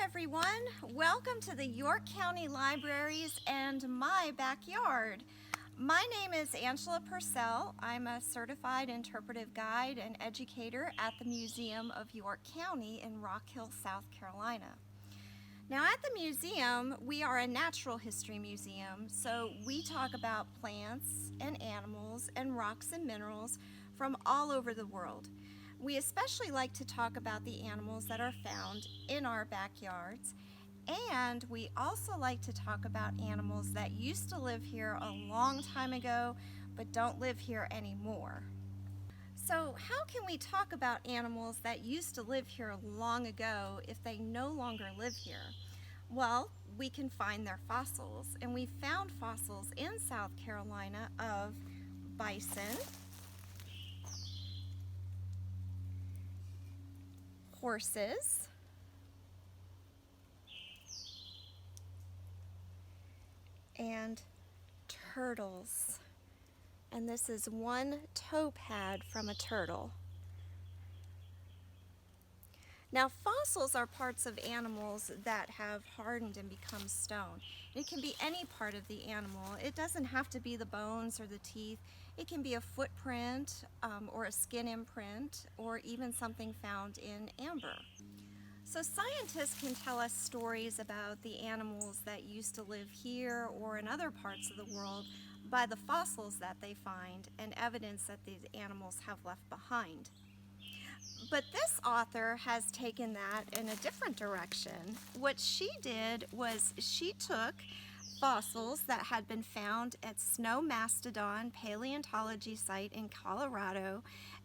everyone. Welcome to the York County Libraries and my backyard. My name is Angela Purcell. I'm a certified interpretive guide and educator at the Museum of York County in Rock Hill, South Carolina. Now at the museum, we are a natural history museum, so we talk about plants and animals and rocks and minerals from all over the world. We especially like to talk about the animals that are found in our backyards, and we also like to talk about animals that used to live here a long time ago but don't live here anymore. So how can we talk about animals that used to live here long ago if they no longer live here? Well, we can find their fossils, and we found fossils in South Carolina of bison, horses, and turtles. And this is one toe pad from a turtle. Now, fossils are parts of animals that have hardened and become stone. It can be any part of the animal. It doesn't have to be the bones or the teeth. It can be a footprint or a skin imprint, or even something found in amber. So scientists can tell us stories about the animals that used to live here or in other parts of the world by the fossils that they find and evidence that these animals have left behind. But this author has taken that in a different direction. What she did was she took fossils that had been found at Snow Mastodon Paleontology Site in Colorado,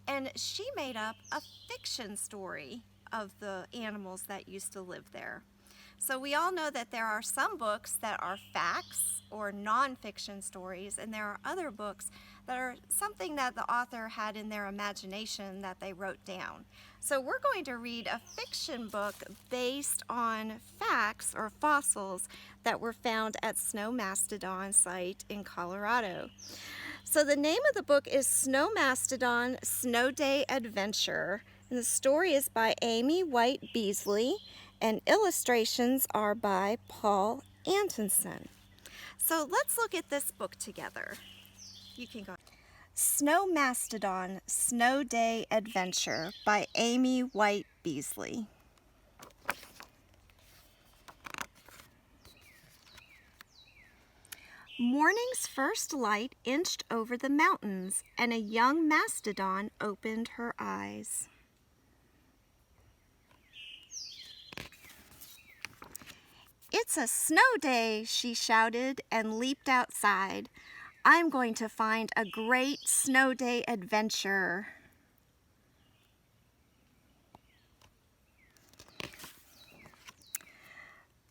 and she made up a fiction story of the animals that used to live there. So we all know that there are some books that are facts or non-fiction stories, and there are other books that are something that the author had in their imagination that they wrote down. So we're going to read a fiction book based on facts or fossils that were found at Snow Mastodon site in Colorado. So the name of the book is Snow Mastodon Snow Day Adventure, and the story is by Amy White Beasley, and illustrations are by Paul Antonson. So let's look at this book together. You can go. Snow Mastodon Snow Day Adventure by Amy White Beasley. Morning's first light inched over the mountains, and a young mastodon opened her eyes. "It's a snow day," she shouted and leaped outside. "I'm going to find a great snow day adventure."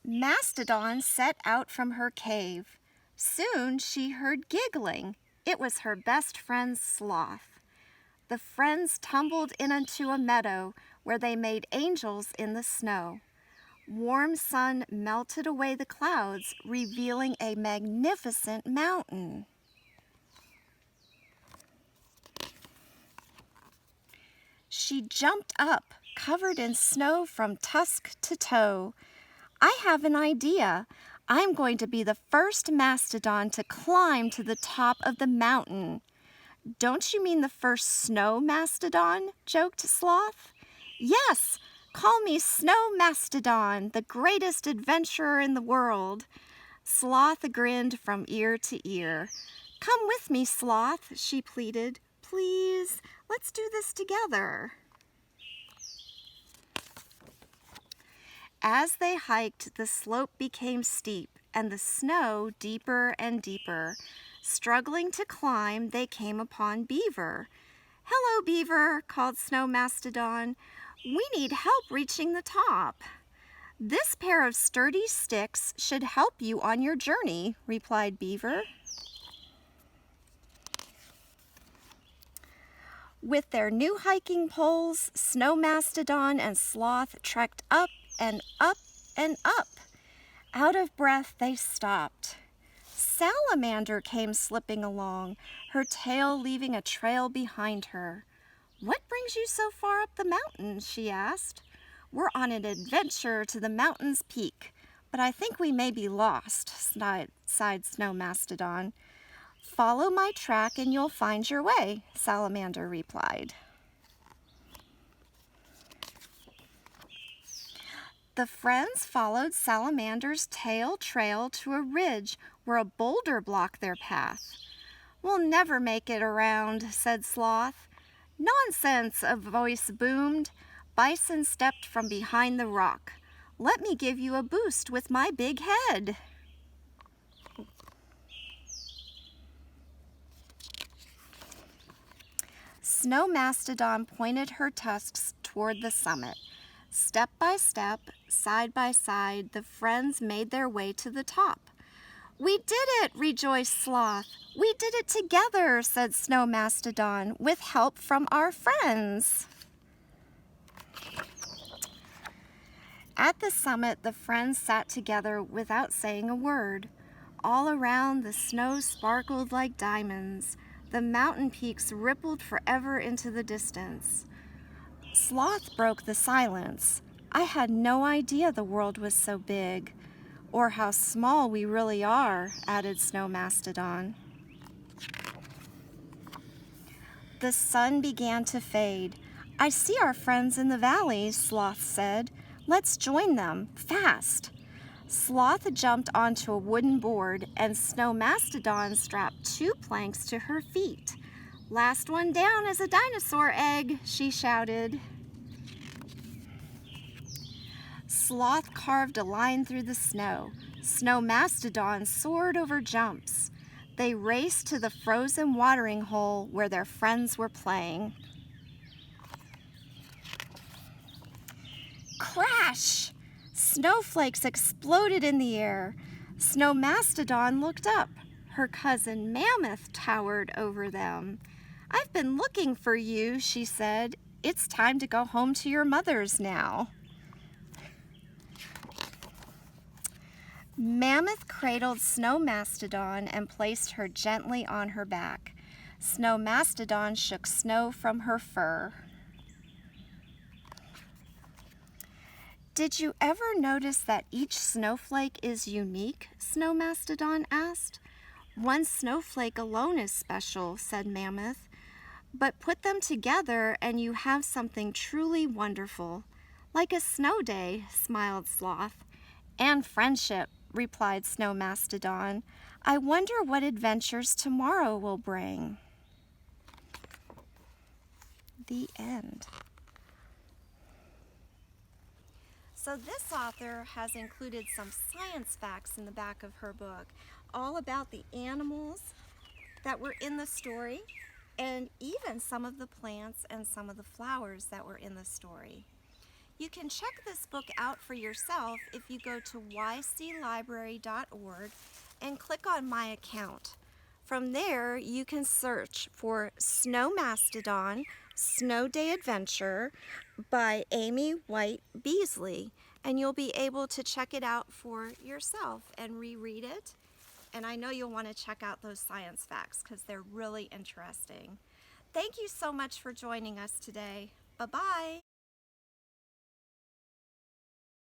Mastodon set out from her cave. Soon she heard giggling. It was her best friend Sloth. The friends tumbled into a meadow where they made angels in the snow. Warm sun melted away the clouds, revealing a magnificent mountain. She jumped up, covered in snow from tusk to toe. "I have an idea. I'm going to be the first mastodon to climb to the top of the mountain." "Don't you mean the first snow mastodon?" joked Sloth. "Yes, call me Snow Mastodon, the greatest adventurer in the world." Sloth grinned from ear to ear. "Come with me, Sloth," she pleaded. "Please, let's do this together." As they hiked, the slope became steep and the snow deeper and deeper. Struggling to climb, they came upon Beaver. "Hello, Beaver," called Snow Mastodon. "We need help reaching the top." "This pair of sturdy sticks should help you on your journey," replied Beaver. With their new hiking poles, Snow Mastodon and Sloth trekked up and up and up. Out of breath, they stopped. Salamander came slipping along, her tail leaving a trail behind her. "What brings you so far up the mountain?" she asked. We're on an adventure to the mountain's peak, but I think we may be lost, sighed Snow Mastodon. Follow my track and you'll find your way, Salamander replied. The friends followed Salamander's tail trail to a ridge where a boulder blocked their path. We'll never make it around, said Sloth. Nonsense, a voice boomed. Bison stepped from behind the rock. Let me give you a boost with my big head. Snow Mastodon pointed her tusks toward the summit. Step by step, side by side, the friends made their way to the top. We did it, rejoiced Sloth. We did it together, said Snow Mastodon, with help from our friends. At the summit, the friends sat together without saying a word. All around, the snow sparkled like diamonds. The mountain peaks rippled forever into the distance. Sloth broke the silence. I had no idea the world was so big, or how small we really are, added Snow Mastodon. The sun began to fade. I see our friends in the valley, Sloth said. Let's join them, fast. Sloth jumped onto a wooden board and Snow Mastodon strapped 2 planks to her feet. Last one down is a dinosaur egg, she shouted. Sloth carved a line through the snow. Snow Mastodon soared over jumps. They raced to the frozen watering hole where their friends were playing. Crash! Snowflakes exploded in the air. Snow Mastodon looked up. Her cousin Mammoth towered over them. I've been looking for you, she said. It's time to go home to your mothers now. Mammoth cradled Snow Mastodon and placed her gently on her back. Snow Mastodon shook snow from her fur. Did you ever notice that each snowflake is unique? Snow Mastodon asked. One snowflake alone is special, said Mammoth. But put them together and you have something truly wonderful. Like a snow day, smiled Sloth. And friendship, replied Snow Mastodon. I wonder what adventures tomorrow will bring. The end. So this author has included some science facts in the back of her book, all about the animals that were in the story, and even some of the plants and some of the flowers that were in the story. You can check this book out for yourself if you go to yclibrary.org and click on My Account. From there, you can search for Snow Mastodon, Snow Day Adventure by Amy White Beasley, and you'll be able to check it out for yourself and reread it. And I know you'll want to check out those science facts because they're really interesting. Thank you so much for joining us today. Bye-bye.